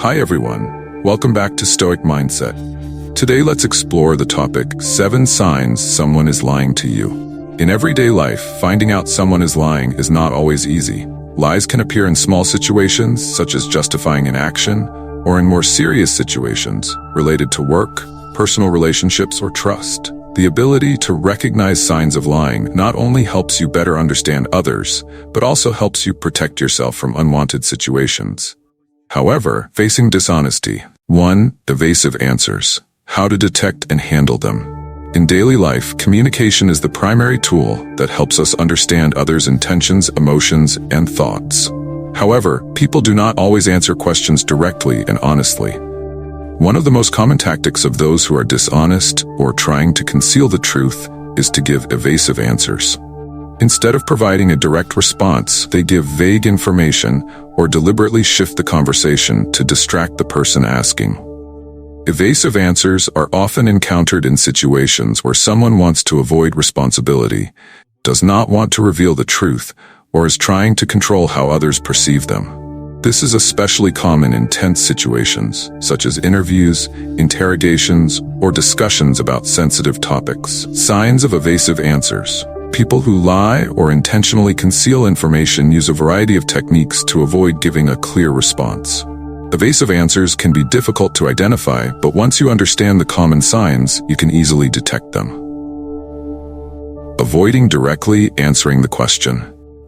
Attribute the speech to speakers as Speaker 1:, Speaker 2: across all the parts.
Speaker 1: Hi everyone, welcome back to Stoic Mindset. Today let's explore the topic 7 signs someone is lying to you. In everyday life, finding out someone is lying is not always easy. Lies can appear in small situations, such as justifying an action, or in more serious situations, related to work, personal relationships, or trust. The ability to recognize signs of lying not only helps you better understand others, but also helps you protect yourself from unwanted situations. However, facing dishonesty. 1. Evasive answers. How to detect and handle them. In daily life, communication is the primary tool that helps us understand others' intentions, emotions, and thoughts. However, people do not always answer questions directly and honestly. One of the most common tactics of those who are dishonest or trying to conceal the truth is to give evasive answers. Instead of providing a direct response, they give vague information or deliberately shift the conversation to distract the person asking. Evasive answers are often encountered in situations where someone wants to avoid responsibility, does not want to reveal the truth, or is trying to control how others perceive them. This is especially common in tense situations, such as interviews, interrogations, or discussions about sensitive topics. Signs of evasive answers. People who lie or intentionally conceal information use a variety of techniques to avoid giving a clear response. Evasive answers can be difficult to identify, but once you understand the common signs, you can easily detect them. Avoiding directly answering the question.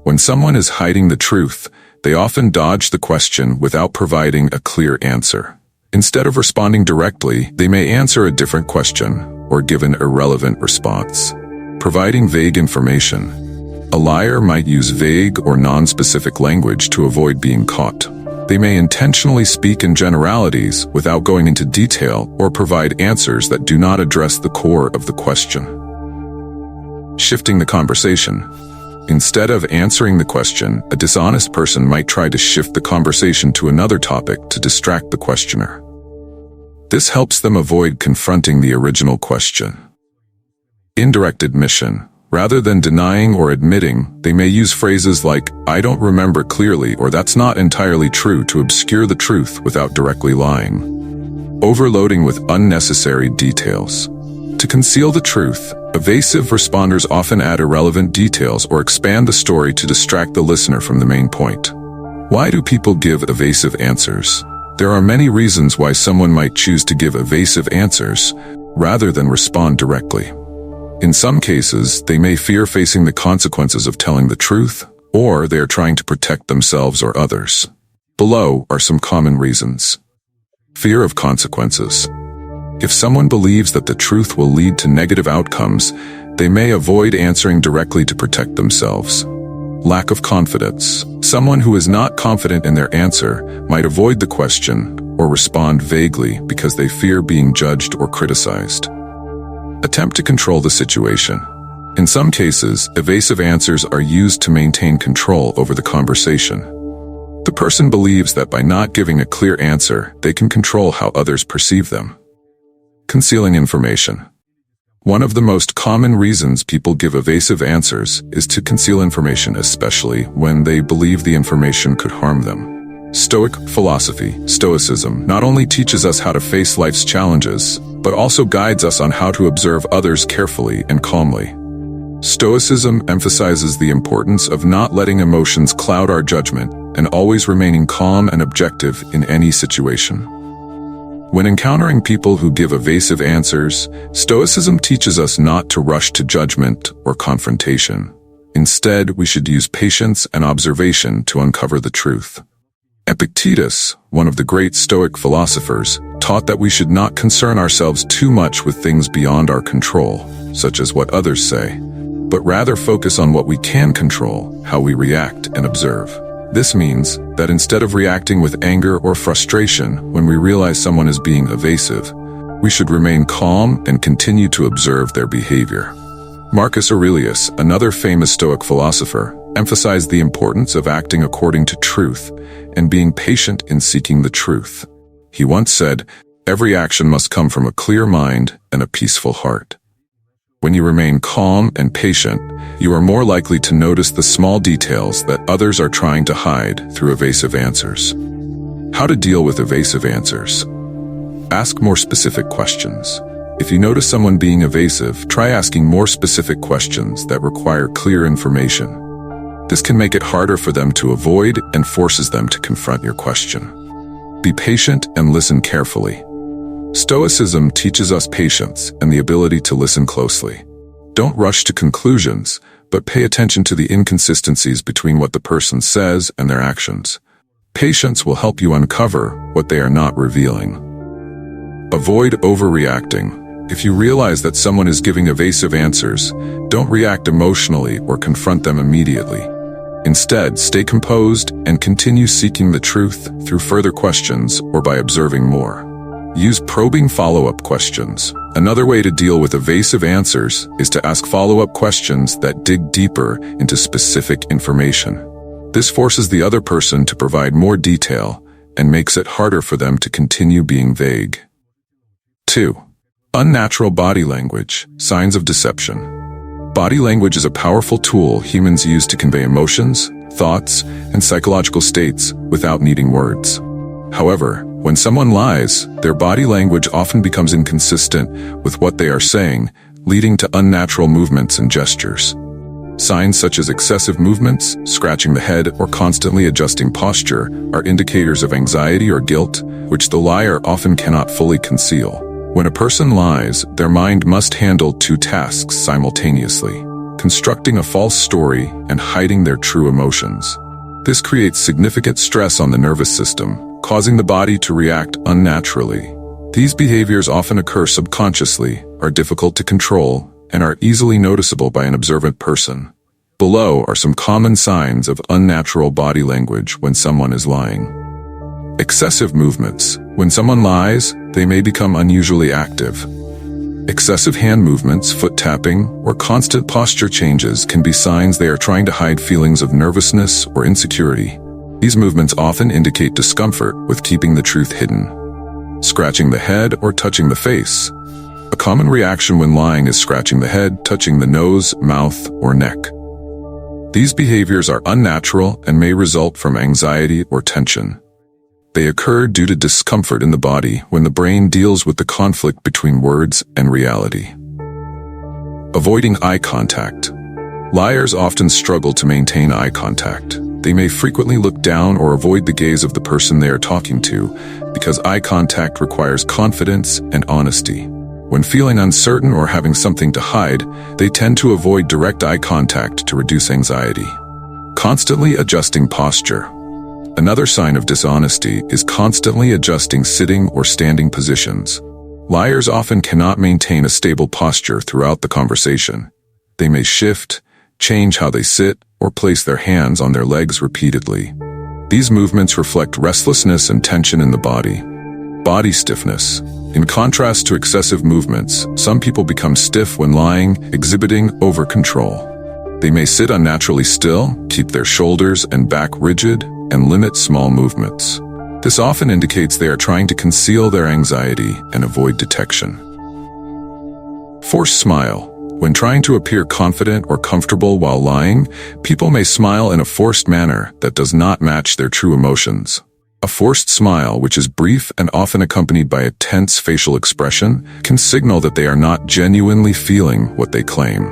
Speaker 1: When someone is hiding the truth, they often dodge the question without providing a clear answer. Instead of responding directly, they may answer a different question or give an irrelevant response. Providing vague information. A liar might use vague or non-specific language to avoid being caught. They may intentionally speak in generalities without going into detail or provide answers that do not address the core of the question. Shifting the conversation. Instead of answering the question, a dishonest person might try to shift the conversation to another topic to distract the questioner. This helps them avoid confronting the original question. Indirect admission. Rather than denying or admitting, they may use phrases like, "I don't remember clearly," or "that's not entirely true," to obscure the truth without directly lying. Overloading with unnecessary details. To conceal the truth, evasive responders often add irrelevant details or expand the story to distract the listener from the main point. Why do people give evasive answers? There are many reasons why someone might choose to give evasive answers rather than respond directly. In some cases, they may fear facing the consequences of telling the truth, or they are trying to protect themselves or others. Below are some common reasons. Fear of consequences. If someone believes that the truth will lead to negative outcomes, they may avoid answering directly to protect themselves. Lack of confidence. Someone who is not confident in their answer might avoid the question or respond vaguely because they fear being judged or criticized. Attempt to control the situation. In some cases, evasive answers are used to maintain control over the conversation. The person believes that by not giving a clear answer, they can control how others perceive them. Concealing information. One of the most common reasons people give evasive answers is to conceal information, especially when they believe the information could harm them. Stoic philosophy, Stoicism, not only teaches us how to face life's challenges, but also guides us on how to observe others carefully and calmly. Stoicism emphasizes the importance of not letting emotions cloud our judgment and always remaining calm and objective in any situation. When encountering people who give evasive answers, Stoicism teaches us not to rush to judgment or confrontation. Instead, we should use patience and observation to uncover the truth. Epictetus, one of the great Stoic philosophers, taught that we should not concern ourselves too much with things beyond our control, such as what others say, but rather focus on what we can control, how we react and observe. This means that instead of reacting with anger or frustration when we realize someone is being evasive, we should remain calm and continue to observe their behavior. Marcus Aurelius, another famous Stoic philosopher, emphasized the importance of acting according to truth and being patient in seeking the truth. He once said, "Every action must come from a clear mind and a peaceful heart." When you remain calm and patient, you are more likely to notice the small details that others are trying to hide through evasive answers. How to deal with evasive answers. Ask more specific questions. If you notice someone being evasive, try asking more specific questions that require clear information. This can make it harder for them to avoid and forces them to confront your question. Be patient and listen carefully. Stoicism teaches us patience and the ability to listen closely. Don't rush to conclusions, but pay attention to the inconsistencies between what the person says and their actions. Patience will help you uncover what they are not revealing. Avoid overreacting. If you realize that someone is giving evasive answers, don't react emotionally or confront them immediately. Instead, stay composed and continue seeking the truth through further questions or by observing more. Use probing follow-up questions. Another way to deal with evasive answers is to ask follow-up questions that dig deeper into specific information. This forces the other person to provide more detail and makes it harder for them to continue being vague. 2. Unnatural body language, signs of deception. Body language is a powerful tool humans use to convey emotions, thoughts, and psychological states without needing words. However, when someone lies, their body language often becomes inconsistent with what they are saying, leading to unnatural movements and gestures. Signs such as excessive movements, scratching the head, or constantly adjusting posture are indicators of anxiety or guilt, which the liar often cannot fully conceal. When a person lies, their mind must handle two tasks simultaneously: constructing a false story and hiding their true emotions. This creates significant stress on the nervous system, causing the body to react unnaturally. These behaviors often occur subconsciously, are difficult to control, and are easily noticeable by an observant person. Below are some common signs of unnatural body language when someone is lying. Excessive movements. When someone lies, they may become unusually active. Excessive hand movements, foot tapping, or constant posture changes can be signs they are trying to hide feelings of nervousness or insecurity. These movements often indicate discomfort with keeping the truth hidden. Scratching the head or touching the face. A common reaction when lying is scratching the head, touching the nose, mouth, or neck. These behaviors are unnatural and may result from anxiety or tension. They occur due to discomfort in the body when the brain deals with the conflict between words and reality. Avoiding eye contact. Liars often struggle to maintain eye contact. They may frequently look down or avoid the gaze of the person they are talking to because eye contact requires confidence and honesty. When feeling uncertain or having something to hide, they tend to avoid direct eye contact to reduce anxiety. Constantly adjusting posture. Another sign of dishonesty is constantly adjusting sitting or standing positions. Liars often cannot maintain a stable posture throughout the conversation. They may shift, change how they sit, or place their hands on their legs repeatedly. These movements reflect restlessness and tension in the body. Body stiffness. In contrast to excessive movements, some people become stiff when lying, exhibiting over-control. They may sit unnaturally still, keep their shoulders and back rigid, and limit small movements. This often indicates they are trying to conceal their anxiety and avoid detection. Forced smile. When trying to appear confident or comfortable while lying, people may smile in a forced manner that does not match their true emotions. A forced smile, which is brief and often accompanied by a tense facial expression, can signal that they are not genuinely feeling what they claim.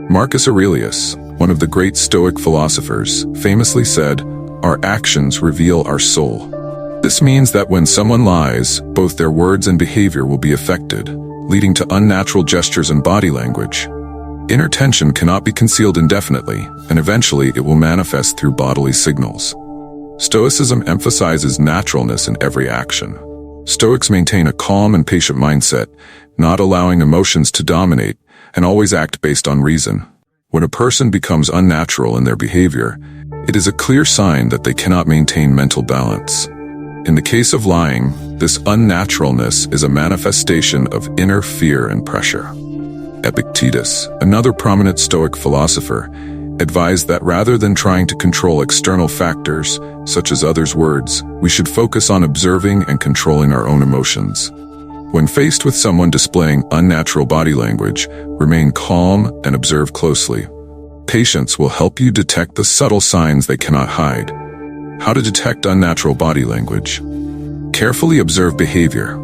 Speaker 1: Marcus Aurelius, one of the great Stoic philosophers, famously said, "Our actions reveal our soul." This means that when someone lies, both their words and behavior will be affected, leading to unnatural gestures and body language. Inner tension cannot be concealed indefinitely, and eventually it will manifest through bodily signals. Stoicism emphasizes naturalness in every action. Stoics maintain a calm and patient mindset, not allowing emotions to dominate, and always act based on reason. When a person becomes unnatural in their behavior, it is a clear sign that they cannot maintain mental balance. In the case of lying, this unnaturalness is a manifestation of inner fear and pressure. Epictetus, another prominent Stoic philosopher, advised that rather than trying to control external factors, such as others' words, we should focus on observing and controlling our own emotions. When faced with someone displaying unnatural body language, remain calm and observe closely. Patience will help you detect the subtle signs they cannot hide. How to detect unnatural body language. Carefully observe behavior.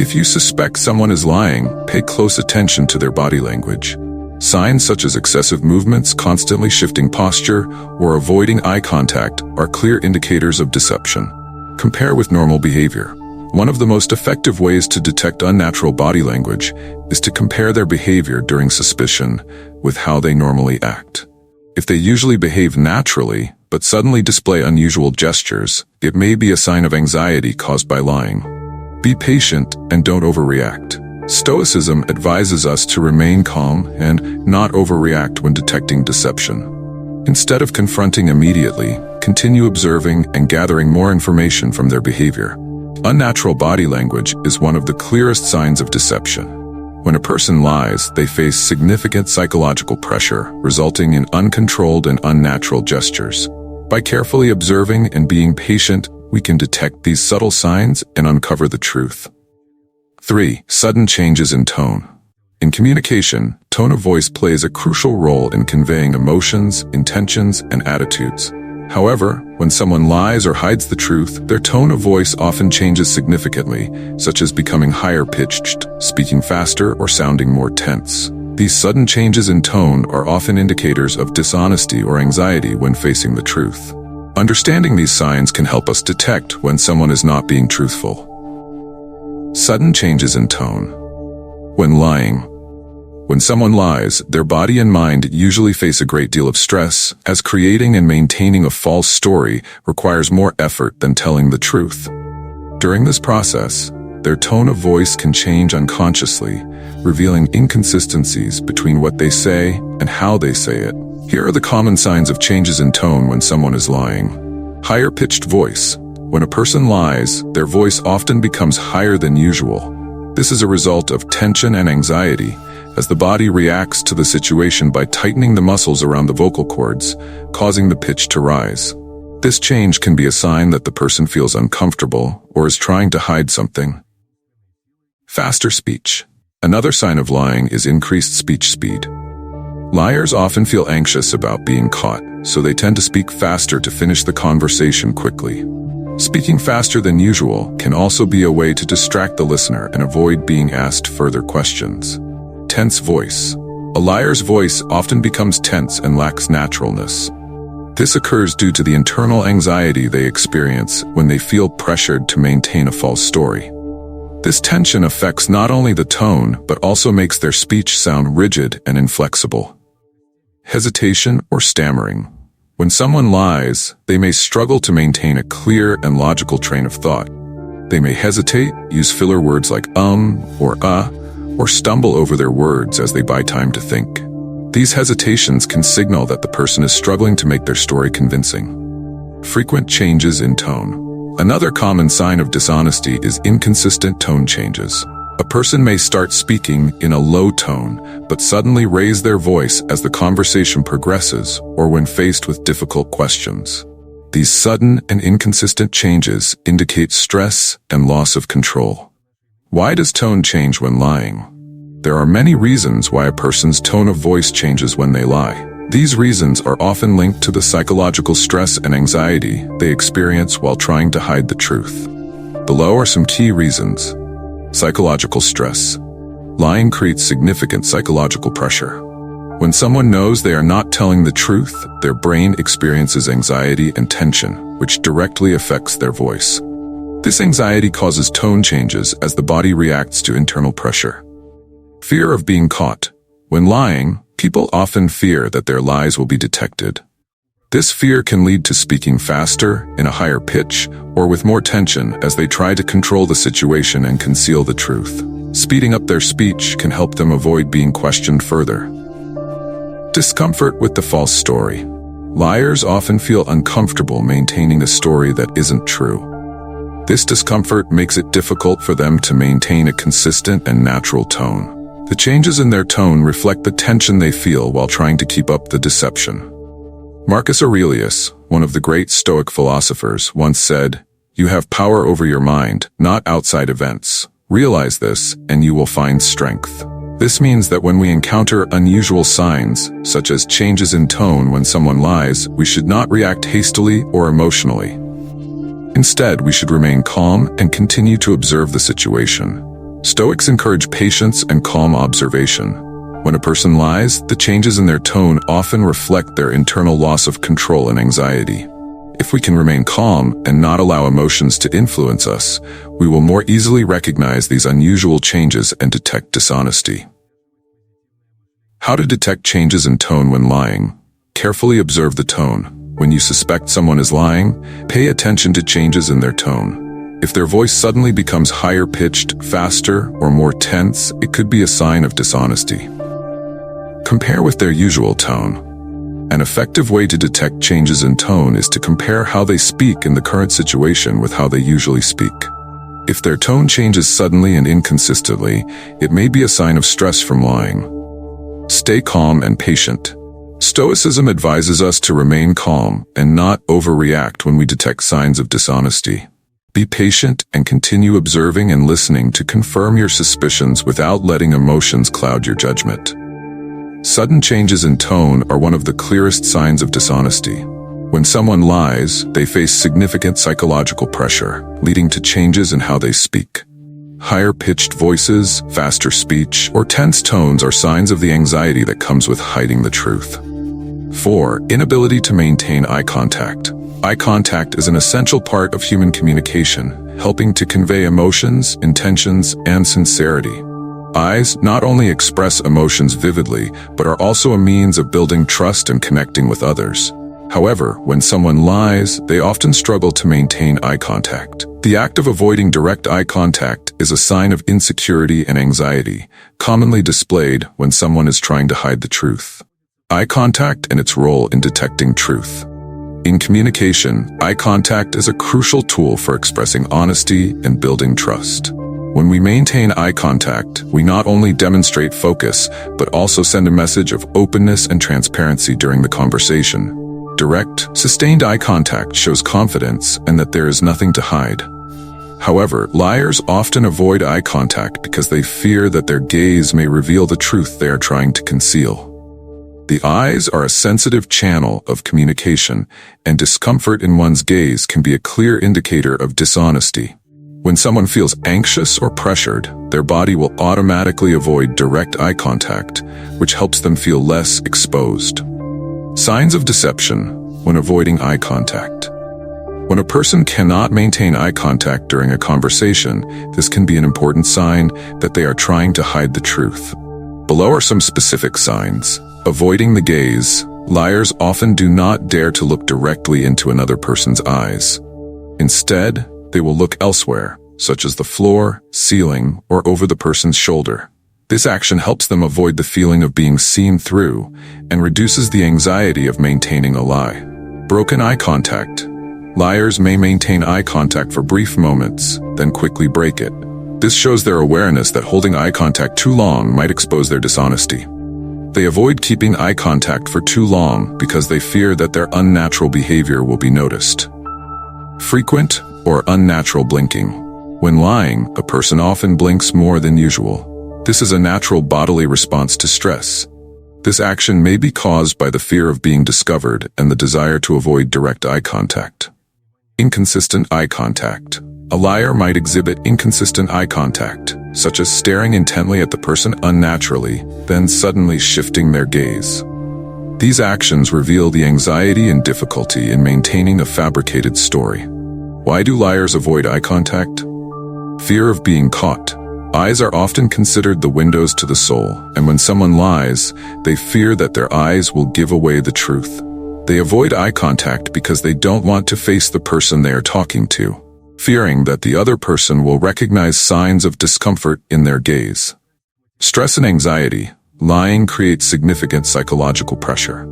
Speaker 1: If you suspect someone is lying, pay close attention to their body language. Signs such as excessive movements, constantly shifting posture, or avoiding eye contact are clear indicators of deception. Compare with normal behavior. One of the most effective ways to detect unnatural body language is to compare their behavior during suspicion with how they normally act. If they usually behave naturally, but suddenly display unusual gestures, it may be a sign of anxiety caused by lying. Be patient and don't overreact. Stoicism advises us to remain calm and not overreact when detecting deception. Instead of confronting immediately, continue observing and gathering more information from their behavior. Unnatural body language is one of the clearest signs of deception. When a person lies, they face significant psychological pressure, resulting in uncontrolled and unnatural gestures. By carefully observing and being patient, we can detect these subtle signs and uncover the truth. 3. Sudden changes in tone. In communication, tone of voice plays a crucial role in conveying emotions, intentions, and attitudes. However, when someone lies or hides the truth, their tone of voice often changes significantly, such as becoming higher-pitched, speaking faster, or sounding more tense. These sudden changes in tone are often indicators of dishonesty or anxiety when facing the truth. Understanding these signs can help us detect when someone is not being truthful. Sudden changes in tone. When lying. When someone lies, their body and mind usually face a great deal of stress, as creating and maintaining a false story requires more effort than telling the truth. During this process, their tone of voice can change unconsciously, revealing inconsistencies between what they say and how they say it. Here are the common signs of changes in tone when someone is lying. Higher-pitched voice. When a person lies, their voice often becomes higher than usual. This is a result of tension and anxiety, as the body reacts to the situation by tightening the muscles around the vocal cords, causing the pitch to rise. This change can be a sign that the person feels uncomfortable or is trying to hide something. Faster speech. Another sign of lying is increased speech speed. Liars often feel anxious about being caught, so they tend to speak faster to finish the conversation quickly. Speaking faster than usual can also be a way to distract the listener and avoid being asked further questions. Tense voice. A liar's voice often becomes tense and lacks naturalness. This occurs due to the internal anxiety they experience when they feel pressured to maintain a false story. This tension affects not only the tone, but also makes their speech sound rigid and inflexible. Hesitation or stammering. When someone lies, they may struggle to maintain a clear and logical train of thought. They may hesitate, use filler words like or stumble over their words as they buy time to think. These hesitations can signal that the person is struggling to make their story convincing. Frequent changes in tone. Another common sign of dishonesty is inconsistent tone changes. A person may start speaking in a low tone, but suddenly raise their voice as the conversation progresses or when faced with difficult questions. These sudden and inconsistent changes indicate stress and loss of control. Why does tone change when lying? There are many reasons why a person's tone of voice changes when they lie. These reasons are often linked to the psychological stress and anxiety they experience while trying to hide the truth. Below are some key reasons. Psychological stress. Lying creates significant psychological pressure. When someone knows they are not telling the truth, their brain experiences anxiety and tension, which directly affects their voice. This anxiety causes tone changes as the body reacts to internal pressure. Fear of being caught. When lying, people often fear that their lies will be detected. This fear can lead to speaking faster, in a higher pitch, or with more tension as they try to control the situation and conceal the truth. Speeding up their speech can help them avoid being questioned further. Discomfort with the false story. Liars often feel uncomfortable maintaining a story that isn't true. This discomfort makes it difficult for them to maintain a consistent and natural tone. The changes in their tone reflect the tension they feel while trying to keep up the deception. Marcus Aurelius, one of the great Stoic philosophers, once said, "You have power over your mind, not outside events. Realize this, and you will find strength." This means that when we encounter unusual signs, such as changes in tone when someone lies, we should not react hastily or emotionally. Instead, we should remain calm and continue to observe the situation. Stoics encourage patience and calm observation. When a person lies, the changes in their tone often reflect their internal loss of control and anxiety. If we can remain calm and not allow emotions to influence us, we will more easily recognize these unusual changes and detect dishonesty. How to detect changes in tone when lying? Carefully observe the tone. When you suspect someone is lying, pay attention to changes in their tone. If their voice suddenly becomes higher-pitched, faster, or more tense, it could be a sign of dishonesty. Compare with their usual tone. An effective way to detect changes in tone is to compare how they speak in the current situation with how they usually speak. If their tone changes suddenly and inconsistently, it may be a sign of stress from lying. Stay calm and patient. Stoicism advises us to remain calm and not overreact when we detect signs of dishonesty. Be patient and continue observing and listening to confirm your suspicions without letting emotions cloud your judgment. Sudden changes in tone are one of the clearest signs of dishonesty. When someone lies, they face significant psychological pressure, leading to changes in how they speak. Higher-pitched voices, faster speech, or tense tones are signs of the anxiety that comes with hiding the truth. 4. Inability to maintain eye contact. Eye contact is an essential part of human communication, helping to convey emotions, intentions, and sincerity. Eyes not only express emotions vividly, but are also a means of building trust and connecting with others. However, when someone lies, they often struggle to maintain eye contact. The act of avoiding direct eye contact is a sign of insecurity and anxiety, commonly displayed when someone is trying to hide the truth. Eye contact and its role in detecting truth. In communication, eye contact is a crucial tool for expressing honesty and building trust. When we maintain eye contact, we not only demonstrate focus, but also send a message of openness and transparency during the conversation. Direct, sustained eye contact shows confidence and that there is nothing to hide. However, liars often avoid eye contact because they fear that their gaze may reveal the truth they are trying to conceal. The eyes are a sensitive channel of communication, and discomfort in one's gaze can be a clear indicator of dishonesty. When someone feels anxious or pressured, their body will automatically avoid direct eye contact, which helps them feel less exposed. Signs of deception when avoiding eye contact. When a person cannot maintain eye contact during a conversation, this can be an important sign that they are trying to hide the truth. Below are some specific signs. Avoiding the gaze. Liars often do not dare to look directly into another person's eyes. Instead, they will look elsewhere, such as the floor, ceiling, or over the person's shoulder. This action helps them avoid the feeling of being seen through and reduces the anxiety of maintaining a lie. Broken eye contact. Liars may maintain eye contact for brief moments, then quickly break it. This shows their awareness that holding eye contact too long might expose their dishonesty. They avoid keeping eye contact for too long because they fear that their unnatural behavior will be noticed. Frequent or unnatural blinking. When lying, a person often blinks more than usual. This is a natural bodily response to stress. This action may be caused by the fear of being discovered and the desire to avoid direct eye contact. Inconsistent eye contact. A liar might exhibit inconsistent eye contact, such as staring intently at the person unnaturally, then suddenly shifting their gaze. These actions reveal the anxiety and difficulty in maintaining a fabricated story. Why do liars avoid eye contact? Fear of being caught. Eyes are often considered the windows to the soul, and when someone lies, they fear that their eyes will give away the truth. They avoid eye contact because they don't want to face the person they are talking to, fearing that the other person will recognize signs of discomfort in their gaze. Stress and anxiety. Lying creates significant psychological pressure.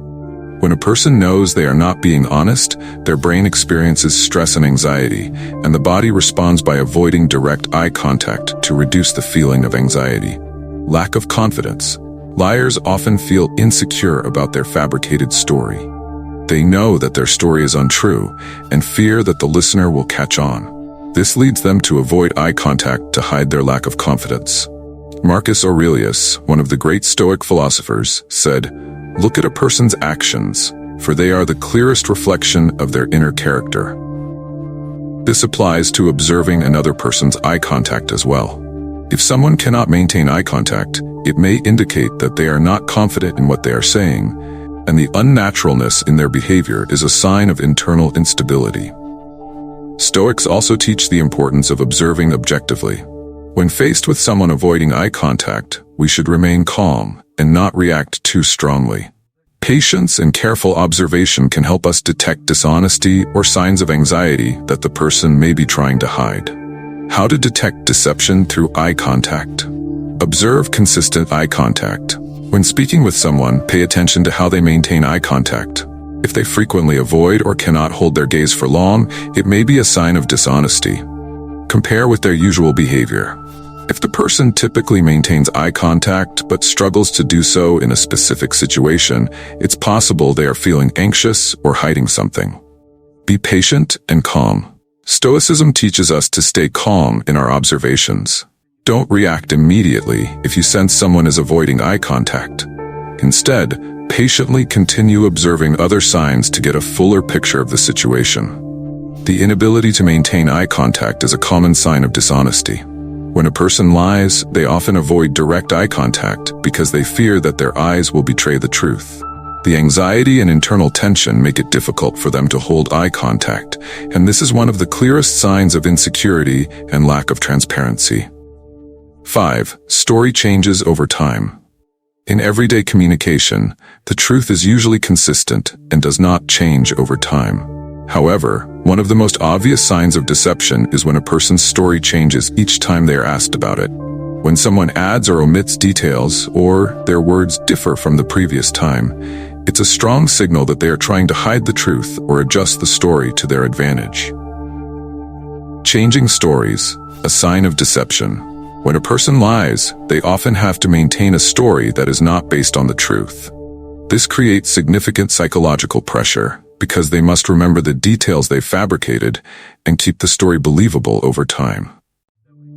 Speaker 1: When a person knows they are not being honest, their brain experiences stress and anxiety, and the body responds by avoiding direct eye contact to reduce the feeling of anxiety. Lack of confidence. Liars often feel insecure about their fabricated story. They know that their story is untrue and fear that the listener will catch on. This leads them to avoid eye contact to hide their lack of confidence. Marcus Aurelius, one of the great Stoic philosophers, said, "Look at a person's actions, for they are the clearest reflection of their inner character." This applies to observing another person's eye contact as well. If someone cannot maintain eye contact, it may indicate that they are not confident in what they are saying, and the unnaturalness in their behavior is a sign of internal instability. Stoics also teach the importance of observing objectively. When faced with someone avoiding eye contact, we should remain calm and not react too strongly. Patience and careful observation can help us detect dishonesty or signs of anxiety that the person may be trying to hide. How to detect deception through eye contact. Observe consistent eye contact. When speaking with someone, pay attention to how they maintain eye contact. If they frequently avoid or cannot hold their gaze for long, it may be a sign of dishonesty. Compare with their usual behavior. If the person typically maintains eye contact but struggles to do so in a specific situation, it's possible they are feeling anxious or hiding something. Be patient and calm. Stoicism teaches us to stay calm in our observations. Don't react immediately if you sense someone is avoiding eye contact. Instead, patiently continue observing other signs to get a fuller picture of the situation. The inability to maintain eye contact is a common sign of dishonesty. When a person lies, they often avoid direct eye contact because they fear that their eyes will betray the truth. The anxiety and internal tension make it difficult for them to hold eye contact, and this is one of the clearest signs of insecurity and lack of transparency. 5. Story changes over time. In everyday communication, the truth is usually consistent and does not change over time. However, one of the most obvious signs of deception is when a person's story changes each time they are asked about it. When someone adds or omits details, or their words differ from the previous time, it's a strong signal that they are trying to hide the truth or adjust the story to their advantage. Changing stories, a sign of deception. When a person lies, they often have to maintain a story that is not based on the truth. This creates significant psychological pressure, because they must remember the details they fabricated and keep the story believable over time.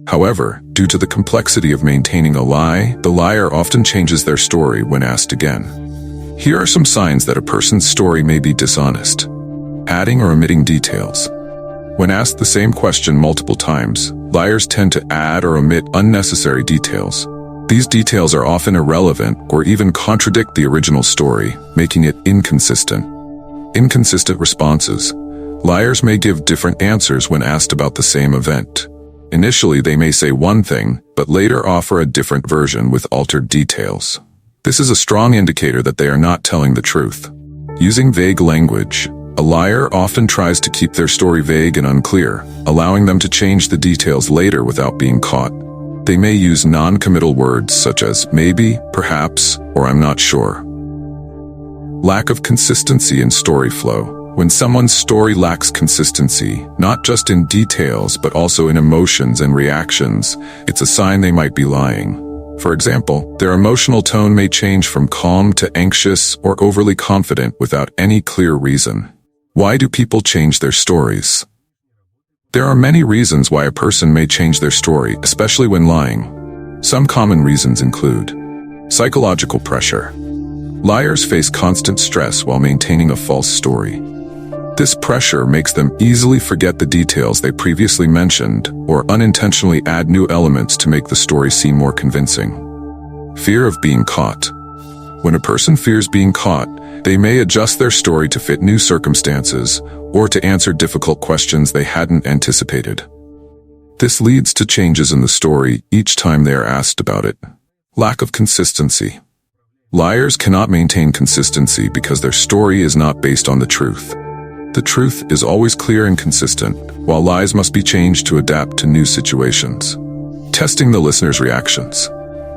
Speaker 1: However, due to the complexity of maintaining a lie, the liar often changes their story when asked again. Here are some signs that a person's story may be dishonest. Adding or omitting details. When asked the same question multiple times, liars tend to add or omit unnecessary details. These details are often irrelevant or even contradict the original story, making it inconsistent. Inconsistent responses. Liars may give different answers when asked about the same event. Initially, they may say one thing, but later offer a different version with altered details. This is a strong indicator that they are not telling the truth. Using vague language. A liar often tries to keep their story vague and unclear, allowing them to change the details later without being caught. They may use non-committal words such as maybe, perhaps, or I'm not sure. Lack of consistency in story flow. When someone's story lacks consistency, not just in details but also in emotions and reactions, it's a sign they might be lying. For example, their emotional tone may change from calm to anxious or overly confident without any clear reason. Why do people change their stories? There are many reasons why a person may change their story, especially when lying. Some common reasons include psychological pressure. Liars face constant stress while maintaining a false story. This pressure makes them easily forget the details they previously mentioned or unintentionally add new elements to make the story seem more convincing. Fear of being caught. When a person fears being caught, they may adjust their story to fit new circumstances or to answer difficult questions they hadn't anticipated. This leads to changes in the story each time they are asked about it. Lack of consistency. Liars cannot maintain consistency because their story is not based on the truth. The truth is always clear and consistent, while lies must be changed to adapt to new situations. Testing the listener's reactions.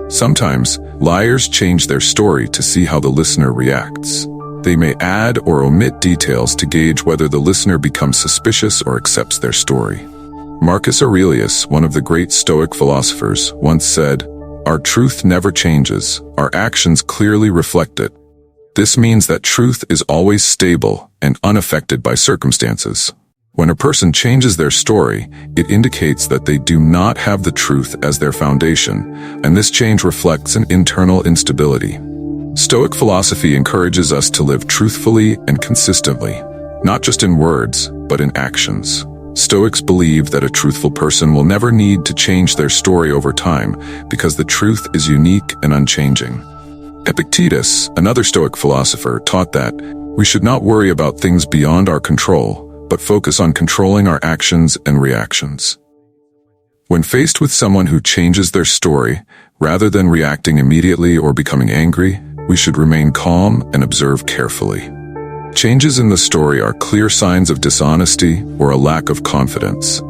Speaker 1: Sometimes, liars change their story to see how the listener reacts. They may add or omit details to gauge whether the listener becomes suspicious or accepts their story. Marcus Aurelius, one of the great Stoic philosophers, once said, "Our truth never changes, our actions clearly reflect it." This means that truth is always stable and unaffected by circumstances. When a person changes their story, it indicates that they do not have the truth as their foundation, and this change reflects an internal instability. Stoic philosophy encourages us to live truthfully and consistently, not just in words, but in actions. Stoics believe that a truthful person will never need to change their story over time because the truth is unique and unchanging. Epictetus, another Stoic philosopher, taught that we should not worry about things beyond our control, but focus on controlling our actions and reactions. When faced with someone who changes their story, rather than reacting immediately or becoming angry, we should remain calm and observe carefully. Changes in the story are clear signs of dishonesty or a lack of confidence.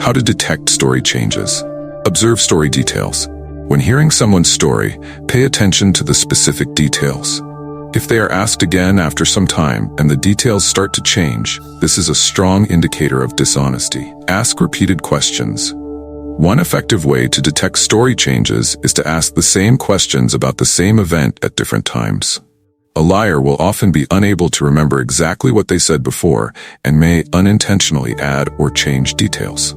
Speaker 1: How to detect story changes? Observe story details. When hearing someone's story, pay attention to the specific details. If they are asked again after some time and the details start to change, this is a strong indicator of dishonesty. Ask repeated questions. One effective way to detect story changes is to ask the same questions about the same event at different times. A liar will often be unable to remember exactly what they said before and may unintentionally add or change details.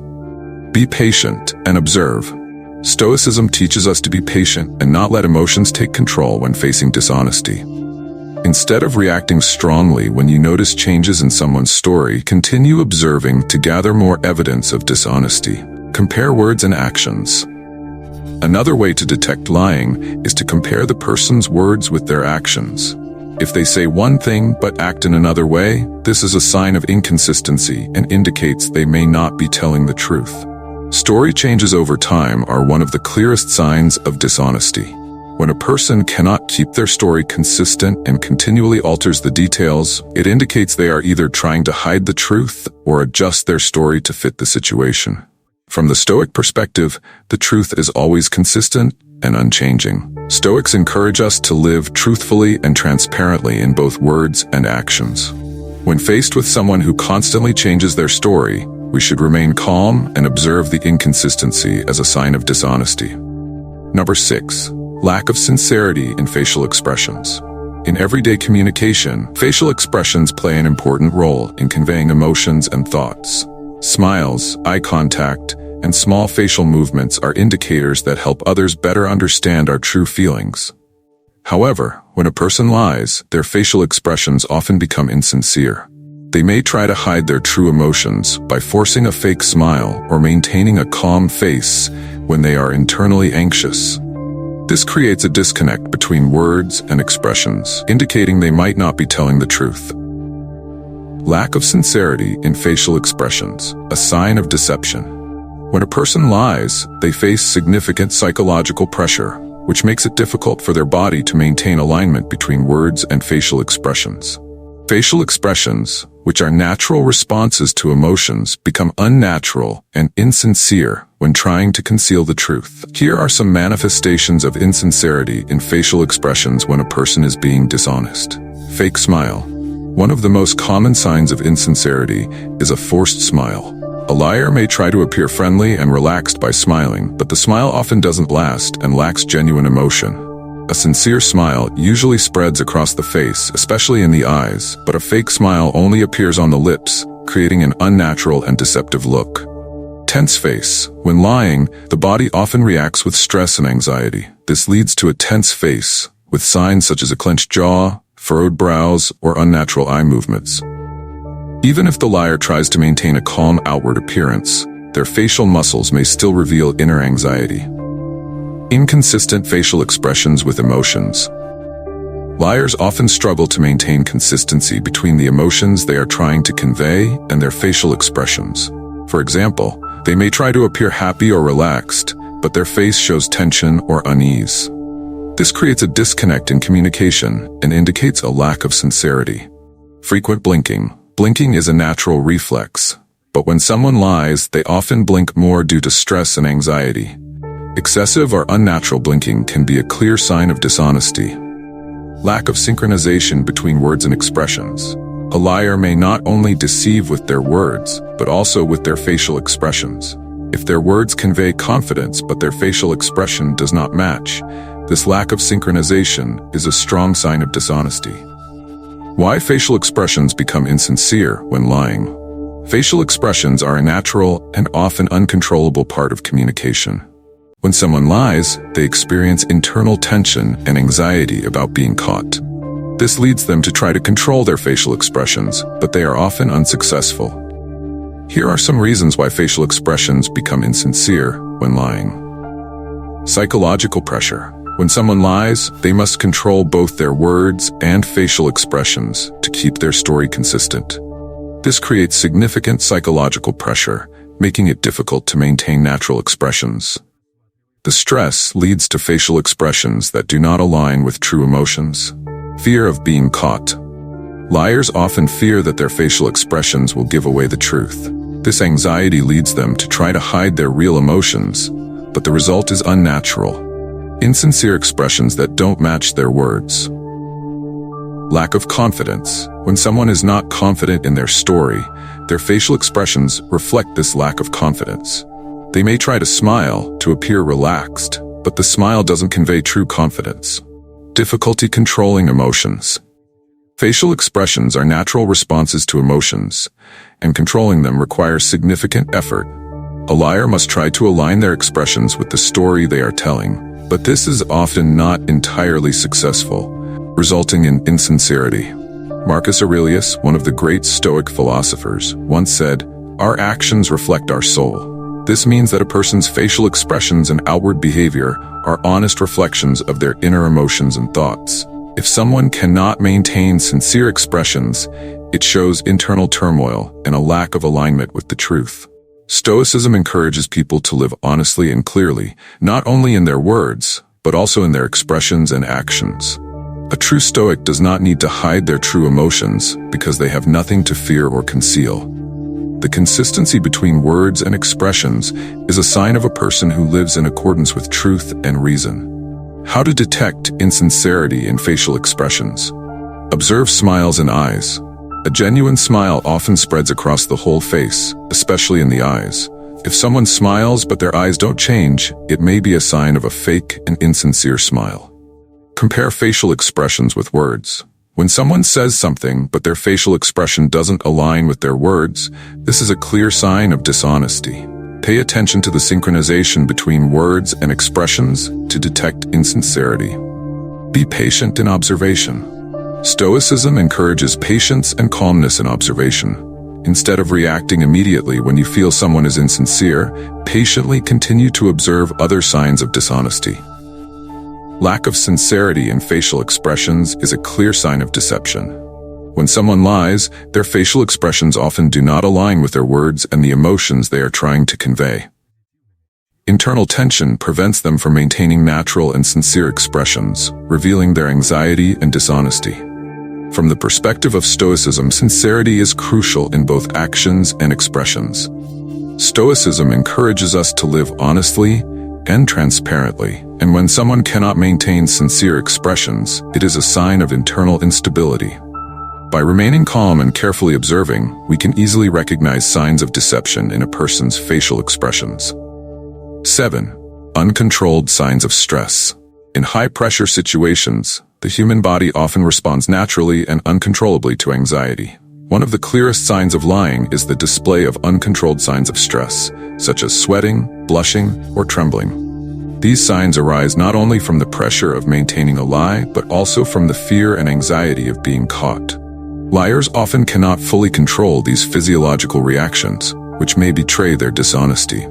Speaker 1: Be patient and observe. Stoicism teaches us to be patient and not let emotions take control when facing dishonesty. Instead of reacting strongly when you notice changes in someone's story, continue observing to gather more evidence of dishonesty. Compare words and actions. Another way to detect lying is to compare the person's words with their actions. If they say one thing but act in another way, this is a sign of inconsistency and indicates they may not be telling the truth. Story changes over time are one of the clearest signs of dishonesty. When a person cannot keep their story consistent and continually alters the details, it indicates they are either trying to hide the truth or adjust their story to fit the situation. From the Stoic perspective, the truth is always consistent and unchanging. Stoics encourage us to live truthfully and transparently in both words and actions. When faced with someone who constantly changes their story, we should remain calm and observe the inconsistency as a sign of dishonesty. Number 6. Lack of sincerity in facial expressions. In everyday communication, facial expressions play an important role in conveying emotions and thoughts. Smiles, eye contact, and small facial movements are indicators that help others better understand our true feelings. However, when a person lies, their facial expressions often become insincere. They may try to hide their true emotions by forcing a fake smile or maintaining a calm face when they are internally anxious. This creates a disconnect between words and expressions, indicating they might not be telling the truth. Lack of sincerity in facial expressions, a sign of deception. When a person lies, they face significant psychological pressure, which makes it difficult for their body to maintain alignment between words and facial expressions. Facial expressions, which are natural responses to emotions, become unnatural and insincere when trying to conceal the truth. Here are some manifestations of insincerity in facial expressions when a person is being dishonest. Fake smile. One of the most common signs of insincerity is a forced smile. A liar may try to appear friendly and relaxed by smiling, but the smile often doesn't last and lacks genuine emotion. A sincere smile usually spreads across the face, especially in the eyes, but a fake smile only appears on the lips, creating an unnatural and deceptive look. Tense face. When lying, the body often reacts with stress and anxiety. This leads to a tense face, with signs such as a clenched jaw, furrowed brows, or unnatural eye movements. Even if the liar tries to maintain a calm outward appearance, their facial muscles may still reveal inner anxiety. Inconsistent facial expressions with emotions. Liars often struggle to maintain consistency between the emotions they are trying to convey and their facial expressions. For example, they may try to appear happy or relaxed, but their face shows tension or unease. This creates a disconnect in communication and indicates a lack of sincerity. Frequent blinking. Blinking is a natural reflex, but when someone lies, they often blink more due to stress and anxiety. Excessive or unnatural blinking can be a clear sign of dishonesty. Lack of synchronization between words and expressions. A liar may not only deceive with their words, but also with their facial expressions. If their words convey confidence but their facial expression does not match, this lack of synchronization is a strong sign of dishonesty. Why facial expressions become insincere when lying? Facial expressions are a natural and often uncontrollable part of communication. When someone lies, they experience internal tension and anxiety about being caught. This leads them to try to control their facial expressions, but they are often unsuccessful. Here are some reasons why facial expressions become insincere when lying. Psychological pressure. When someone lies, they must control both their words and facial expressions to keep their story consistent. This creates significant psychological pressure, making it difficult to maintain natural expressions. The stress leads to facial expressions that do not align with true emotions. Fear of being caught. Liars often fear that their facial expressions will give away the truth. This anxiety leads them to try to hide their real emotions, but the result is unnatural. Insincere expressions that don't match their words. Lack of confidence. When someone is not confident in their story, their facial expressions reflect this lack of confidence. They may try to smile to appear relaxed, but the smile doesn't convey true confidence. Difficulty controlling emotions. Facial expressions are natural responses to emotions, and controlling them requires significant effort. A liar must try to align their expressions with the story they are telling, but this is often not entirely successful, resulting in insincerity. Marcus Aurelius, one of the great Stoic philosophers, once said, "Our actions reflect our soul." This means that a person's facial expressions and outward behavior are honest reflections of their inner emotions and thoughts. If someone cannot maintain sincere expressions, it shows internal turmoil and a lack of alignment with the truth. Stoicism encourages people to live honestly and clearly, not only in their words, but also in their expressions and actions. A true Stoic does not need to hide their true emotions because they have nothing to fear or conceal. The consistency between words and expressions is a sign of a person who lives in accordance with truth and reason. How to detect insincerity in facial expressions. Observe smiles and eyes. A genuine smile often spreads across the whole face, especially in the eyes. If someone smiles but their eyes don't change, it may be a sign of a fake and insincere smile. Compare facial expressions with words. When someone says something but their facial expression doesn't align with their words, this is a clear sign of dishonesty. Pay attention to the synchronization between words and expressions to detect insincerity. Be patient in observation. Stoicism encourages patience and calmness in observation. Instead of reacting immediately when you feel someone is insincere, patiently continue to observe other signs of dishonesty. Lack of sincerity in facial expressions is a clear sign of deception. When someone lies, their facial expressions often do not align with their words and the emotions they are trying to convey. Internal tension prevents them from maintaining natural and sincere expressions, revealing their anxiety and dishonesty. From the perspective of Stoicism, sincerity is crucial in both actions and expressions. Stoicism encourages us to live honestly and transparently, and when someone cannot maintain sincere expressions, it is a sign of internal instability. By remaining calm and carefully observing, we can easily recognize signs of deception in a person's facial expressions. 7. Uncontrolled signs of stress. In high-pressure situations, the human body often responds naturally and uncontrollably to anxiety. One of the clearest signs of lying is the display of uncontrolled signs of stress, such as sweating, blushing, or trembling. These signs arise not only from the pressure of maintaining a lie, but also from the fear and anxiety of being caught. Liars often cannot fully control these physiological reactions, which may betray their dishonesty.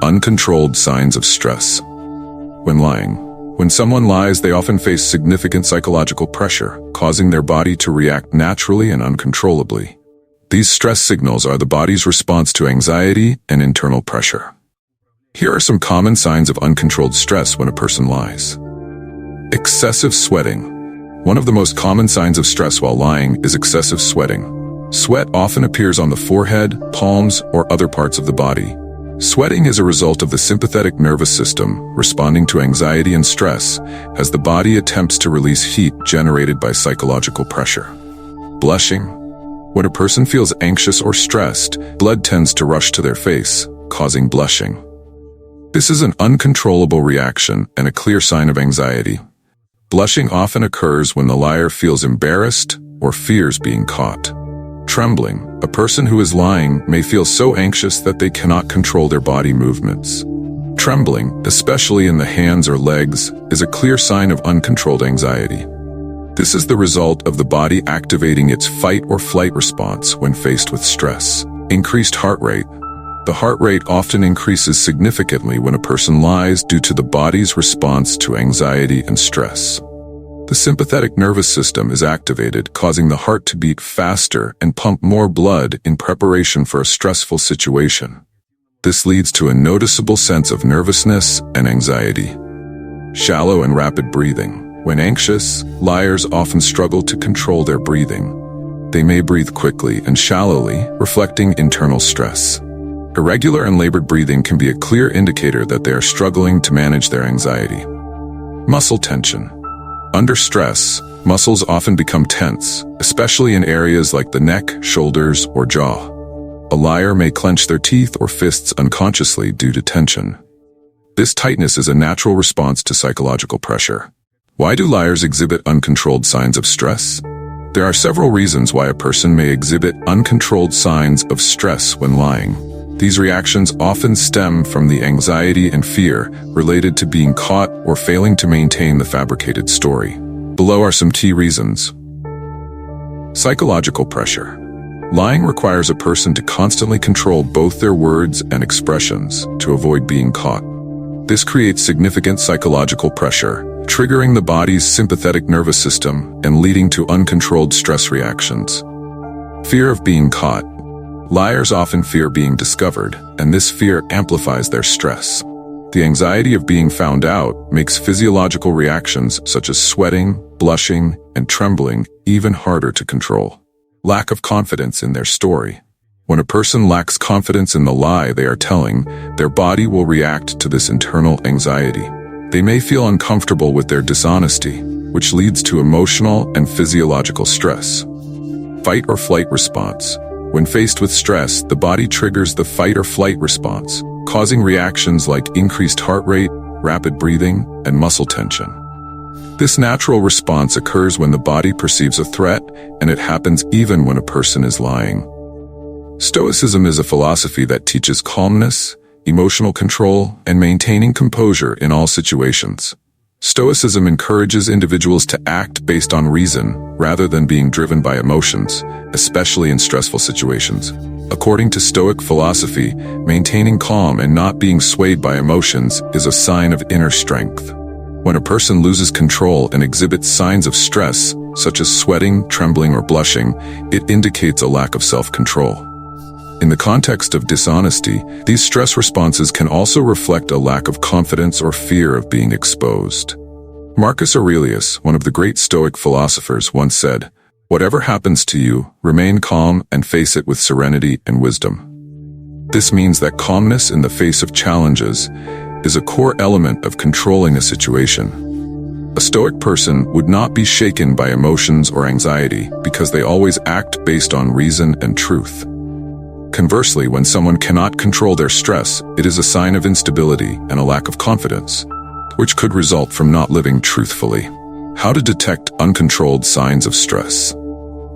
Speaker 1: Uncontrolled signs of stress. When lying. When someone lies, they often face significant psychological pressure, causing their body to react naturally and uncontrollably. These stress signals are the body's response to anxiety and internal pressure. Here are some common signs of uncontrolled stress when a person lies. Excessive sweating. One of the most common signs of stress while lying is excessive sweating. Sweat often appears on the forehead, palms, or other parts of the body. Sweating is a result of the sympathetic nervous system responding to anxiety and stress as the body attempts to release heat generated by psychological pressure. Blushing. When a person feels anxious or stressed, blood tends to rush to their face, causing blushing. This is an uncontrollable reaction and a clear sign of anxiety. Blushing often occurs when the liar feels embarrassed or fears being caught. Trembling. A person who is lying may feel so anxious that they cannot control their body movements. Trembling, especially in the hands or legs, is a clear sign of uncontrolled anxiety. This is the result of the body activating its fight or flight response when faced with stress. Increased heart rate. The heart rate often increases significantly when a person lies due to the body's response to anxiety and stress. The sympathetic nervous system is activated, causing the heart to beat faster and pump more blood in preparation for a stressful situation. This leads to a noticeable sense of nervousness and anxiety. Shallow and rapid breathing. When anxious, liars often struggle to control their breathing. They may breathe quickly and shallowly, reflecting internal stress. Irregular and labored breathing can be a clear indicator that they are struggling to manage their anxiety. Muscle tension. Under stress, muscles often become tense, especially in areas like the neck, shoulders, or jaw. A liar may clench their teeth or fists unconsciously due to tension. This tightness is a natural response to psychological pressure. Why do liars exhibit uncontrolled signs of stress? There are several reasons why a person may exhibit uncontrolled signs of stress when lying. These reactions often stem from the anxiety and fear related to being caught or failing to maintain the fabricated story. Below are some key reasons. Psychological pressure. Lying requires a person to constantly control both their words and expressions to avoid being caught. This creates significant psychological pressure, triggering the body's sympathetic nervous system and leading to uncontrolled stress reactions. Fear of being caught. Liars often fear being discovered, and this fear amplifies their stress. The anxiety of being found out makes physiological reactions such as sweating, blushing, and trembling even harder to control. Lack of confidence in their story. When a person lacks confidence in the lie they are telling, their body will react to this internal anxiety. They may feel uncomfortable with their dishonesty, which leads to emotional and physiological stress. Fight or flight response. When faced with stress, the body triggers the fight or flight response, causing reactions like increased heart rate, rapid breathing, and muscle tension. This natural response occurs when the body perceives a threat, and it happens even when a person is lying. Stoicism is a philosophy that teaches calmness, emotional control, and maintaining composure in all situations. Stoicism encourages individuals to act based on reason rather than being driven by emotions, especially in stressful situations. According to Stoic philosophy, maintaining calm and not being swayed by emotions is a sign of inner strength. When a person loses control and exhibits signs of stress, such as sweating, trembling, or blushing, it indicates a lack of self-control. In the context of dishonesty, these stress responses can also reflect a lack of confidence or fear of being exposed. Marcus Aurelius, one of the great Stoic philosophers, once said, "Whatever happens to you, remain calm and face it with serenity and wisdom." This means that calmness in the face of challenges is a core element of controlling a situation. A Stoic person would not be shaken by emotions or anxiety because they always act based on reason and truth. Conversely, when someone cannot control their stress, it is a sign of instability and a lack of confidence, which could result from not living truthfully. How to detect uncontrolled signs of stress.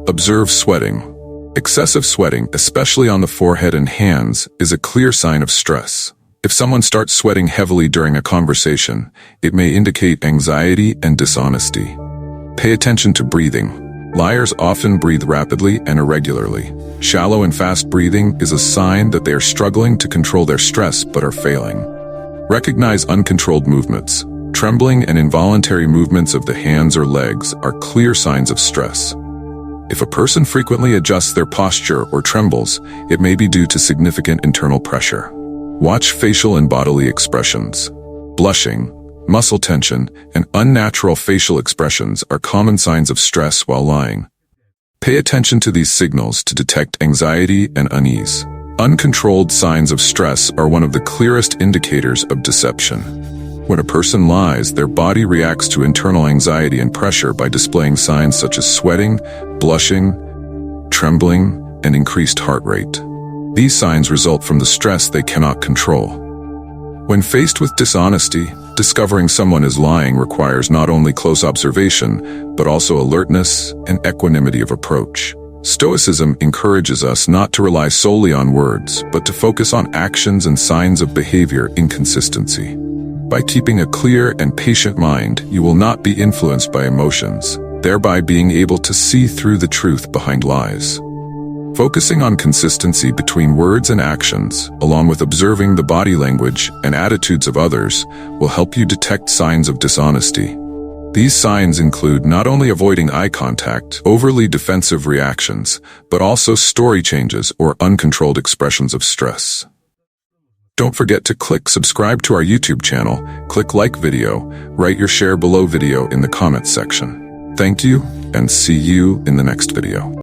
Speaker 1: Observe sweating. Excessive sweating, especially on the forehead and hands, is a clear sign of stress. If someone starts sweating heavily during a conversation, it may indicate anxiety and dishonesty. Pay attention to breathing. Liars often breathe rapidly and irregularly. Shallow and fast breathing is a sign that they are struggling to control their stress but are failing. Recognize uncontrolled movements. Trembling and involuntary movements of the hands or legs are clear signs of stress. If a person frequently adjusts their posture or trembles, it may be due to significant internal pressure. Watch facial and bodily expressions. Blushing, muscle tension, and unnatural facial expressions are common signs of stress while lying. Pay attention to these signals to detect anxiety and unease. Uncontrolled signs of stress are one of the clearest indicators of deception. When a person lies, their body reacts to internal anxiety and pressure by displaying signs such as sweating, blushing, trembling, and increased heart rate. These signs result from the stress they cannot control. When faced with dishonesty, discovering someone is lying requires not only close observation, but also alertness and equanimity of approach. Stoicism encourages us not to rely solely on words, but to focus on actions and signs of behavior inconsistency. By keeping a clear and patient mind, you will not be influenced by emotions, thereby being able to see through the truth behind lies. Focusing on consistency between words and actions, along with observing the body language and attitudes of others, will help you detect signs of dishonesty. These signs include not only avoiding eye contact, overly defensive reactions, but also story changes or uncontrolled expressions of stress. Don't forget to click subscribe to our YouTube channel, click like video, write your share below video in the comments section. Thank you, and see you in the next video.